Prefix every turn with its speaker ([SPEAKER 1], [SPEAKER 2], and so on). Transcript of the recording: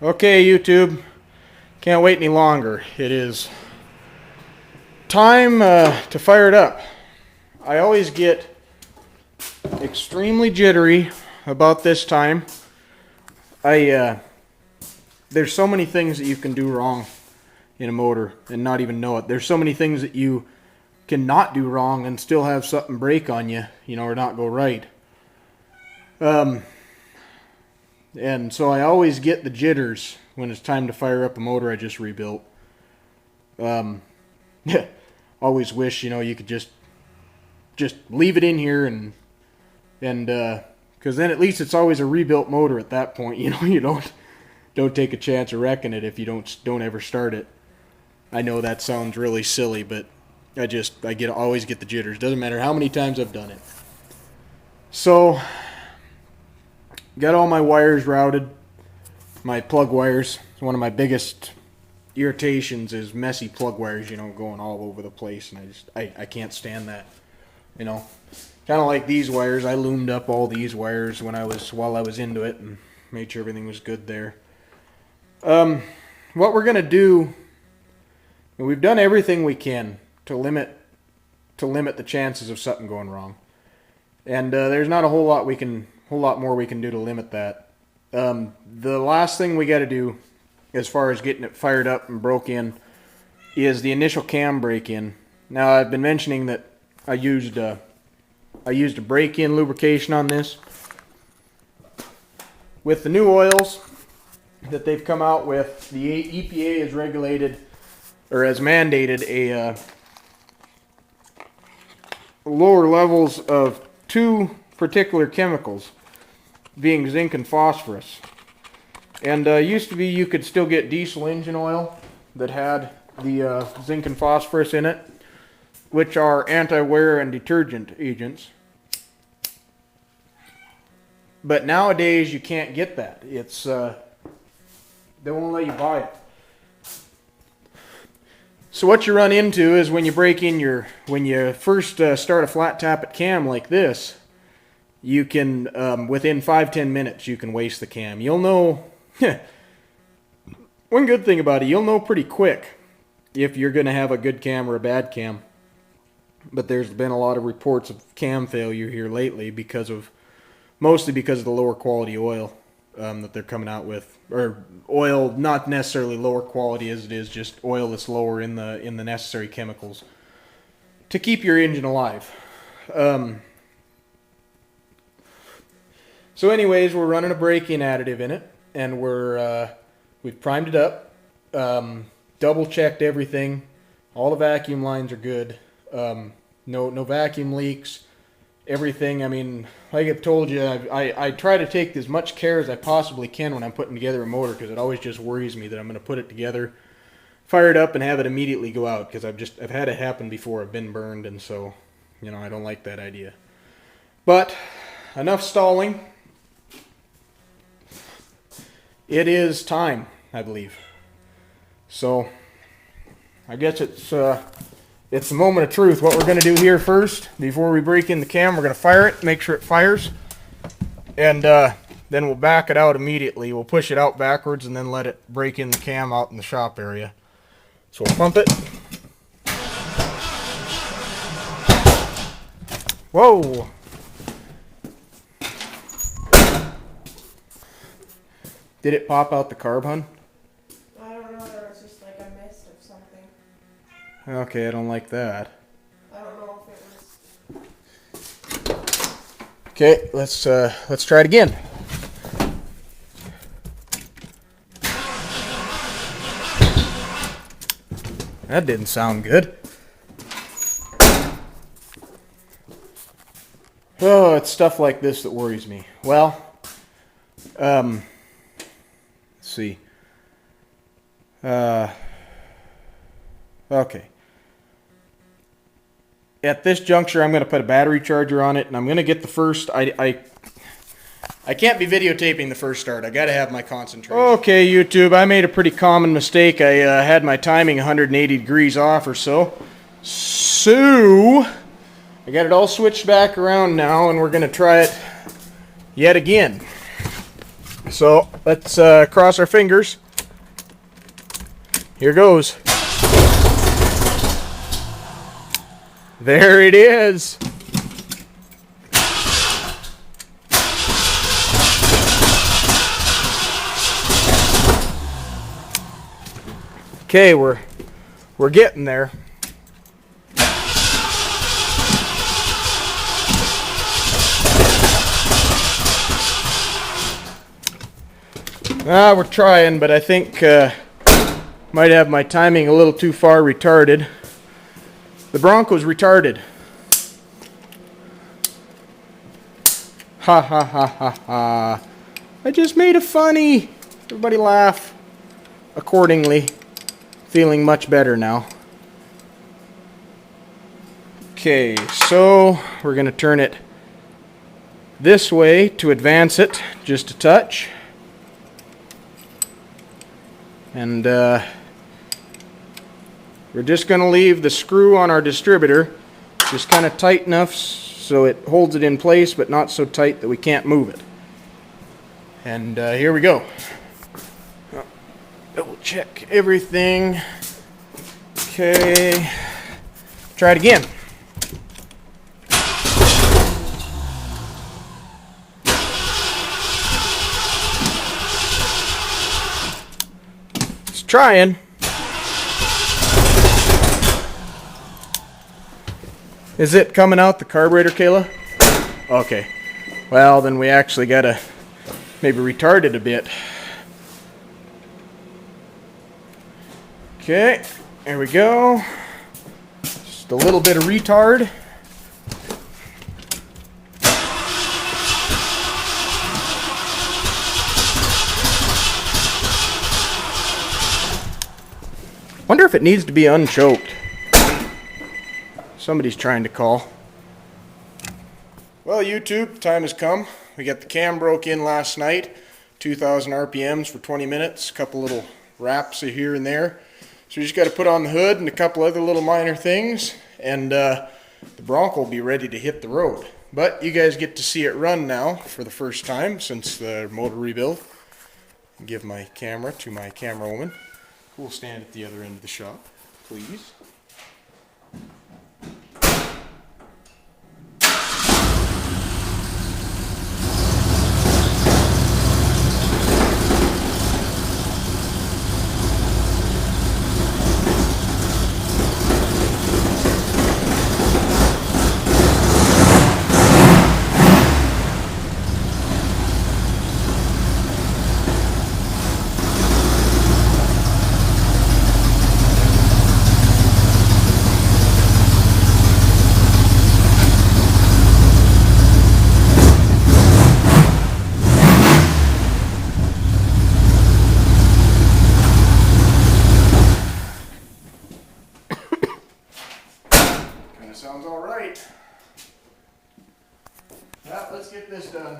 [SPEAKER 1] Okay, YouTube, can't wait any longer. It is time to fire it up. I always get extremely jittery about this time. There's so many things that you can do wrong in a motor and not even know it. There's so many things that you cannot do wrong and still have something break on you, or not go right. And so I always get the jitters when it's time to fire up a motor I just rebuilt. Always wish, you could just leave it in here and because then at least it's always a rebuilt motor at that point. You don't take a chance of wrecking it if you don't ever start it. I know that sounds really silly, but I always get the jitters. Doesn't matter how many times I've done it. So got all my wires routed, my plug wires. One of my biggest irritations is messy plug wires, going all over the place, and I can't stand that. Kind of like these wires. I loomed up all these wires while I was into it and made sure everything was good there. What we're gonna do, we've done everything we can to limit the chances of something going wrong, and there's not a whole lot more we can do to limit that. The last thing we got to do, as far as getting it fired up and broke in, is the initial cam break-in. Now, I've been mentioning that I used a break-in lubrication on this. With the new oils that they've come out with, the EPA has regulated, or has mandated, a lower levels of two particular chemicals, being zinc and phosphorus. And used to be you could still get diesel engine oil that had the zinc and phosphorus in it, which are anti-wear and detergent agents. But nowadays you can't get that. It's they won't let you buy it. So what you run into is when you when you first start a flat tappet cam like this, you can, within 5-10 minutes, you can waste the cam. You'll know, one good thing about it, you'll know pretty quick if you're going to have a good cam or a bad cam. But there's been a lot of reports of cam failure here lately mostly because of the lower quality oil that they're coming out with. Or oil, not necessarily lower quality as it is, just oil that's lower in the necessary chemicals to keep your engine alive. So anyways, we're running a break-in additive in it, and we've primed it up, double-checked everything. All the vacuum lines are good. No vacuum leaks. Everything, like I've told you, I try to take as much care as I possibly can when I'm putting together a motor, because it always just worries me that I'm going to put it together, fire it up, and have it immediately go out, because I've had it happen before. I've been burned, and so, I don't like that idea. But enough stalling. It is time, I believe. So, I guess it's a moment of truth. What we're going to do here first, before we break in the cam, we're going to fire it, make sure it fires, and then we'll back it out immediately. We'll push it out backwards and then let it break in the cam out in the shop area. So we'll pump it. Whoa! Did it pop out the carb, hun?
[SPEAKER 2] I don't know, there was just like a mist of something.
[SPEAKER 1] Okay, I don't like that.
[SPEAKER 2] I don't know if it was...
[SPEAKER 1] Okay, let's try it again. That didn't sound good. Oh, it's stuff like this that worries me. Well, let's see. Okay. At this juncture, I'm going to put a battery charger on it, and I'm going to get the first. I can't be videotaping the first start. I got to have my concentration. Okay, YouTube, I made a pretty common mistake. I had my timing 180 degrees off or so. So I got it all switched back around now, and we're going to try it yet again. So let's cross our fingers. Here goes. There it is. Okay, we're getting there. We're trying, but I think might have my timing a little too far retarded. The Bronco's retarded. Ha ha ha ha ha. I just made a funny. Everybody laugh accordingly. Feeling much better now. Okay, so we're going to turn it this way to advance it just a touch. And we're just going to leave the screw on our distributor just kind of tight enough so it holds it in place, but not so tight that we can't move it. And here we go. Double check everything. Okay. Try it again. It's trying. Is it coming out the carburetor, Kayla? Okay. Well, then we actually gotta maybe retard it a bit. Okay, there we go. Just a little bit of retard. Wonder if it needs to be unchoked. Somebody's trying to call. Well, YouTube, time has come. We got the cam broke in last night. 2,000 RPMs for 20 minutes. A couple little wraps here and there. So we just got to put on the hood and a couple other little minor things, and the Bronco will be ready to hit the road. But you guys get to see it run now for the first time since the motor rebuild. Give my camera to my camera woman, who will stand at the other end of the shop, please. Sounds all right. Well, let's get this done.